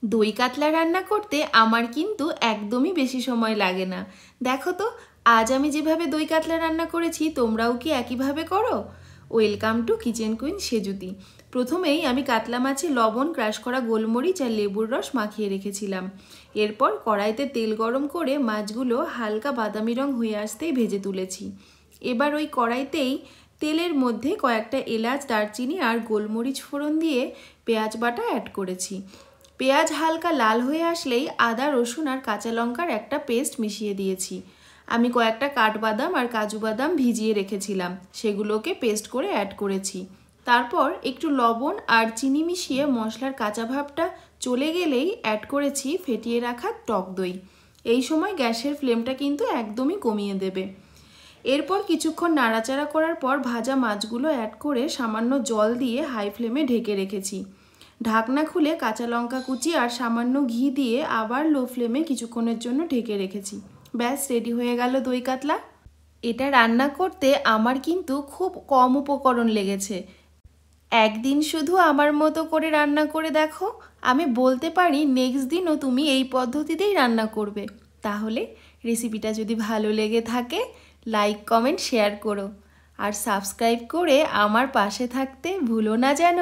দই কাতলা রান্না করতে আমার কিন্তু একদমই বেশি সময় লাগে না। দেখো তো, আজ আমি যেভাবে দই কাতলা রান্না করেছি তোমরাও কি একইভাবে করো? Welcome to kitchen queen Sejuti. প্রথমেই আমি কাতলা মাছে লবণ, ক্রাশ করা গোলমরিচ আর লেবুর রস মাখিয়ে রেখেছিলাম। এরপর কড়াইতে তেল গরম করে মাছগুলো হালকা বাদামি রং হয়ে আসতেই ভেজে তুলেছি। এবার ওই কড়াইতেই তেলের মধ্যে কয়েকটা এলাচ, দারচিনি আর গোলমরিচ ফোড়ন দিয়ে পেঁয়াজ বাটা অ্যাড করেছি। পেঁয়াজ হালকা লাল হয়ে আসলেই আদা, রসুন আর কাঁচা লঙ্কার একটা পেস্ট মিশিয়ে দিয়েছি। আমি কয়েকটা কাঠবাদাম আর কাজু বাদাম ভিজিয়ে রেখেছিলাম, সেগুলোকে পেস্ট করে অ্যাড করেছি। তারপর একটু লবণ আর চিনি মিশিয়ে মশলার কাঁচা ভাবটা চলে গেলেই অ্যাড করেছি ফেটিয়ে রাখা টক দই। এই সময় গ্যাসের ফ্লেমটা কিন্তু একদমই কমিয়ে দেবে। এরপর কিছুক্ষণ নাড়াচাড়া করার পর ভাজা মাছগুলো অ্যাড করে সামান্য জল দিয়ে হাই ফ্লেমে ঢেকে রেখেছি। ঢাকনা খুলে কাঁচা লঙ্কা কুচি আর সামান্য ঘি দিয়ে আবার লো ফ্লেমে কিছুক্ষণের জন্য ঢেকে রেখেছি। ব্যাস, রেডি হয়ে গেল দই কাতলা। এটা রান্না করতে আমার কিন্তু খুব কম উপকরণ লেগেছে। একদিন শুধু আমার মতো করে রান্না করে দেখো, আমি বলতে পারি নেক্সট দিনও তুমি এই পদ্ধতিতেই রান্না করবে। তাহলে রেসিপিটা যদি ভালো লেগে থাকে, লাইক, কমেন্ট, শেয়ার করো আর সাবস্ক্রাইব করে আমার পাশে থাকতে ভুলো না যেন।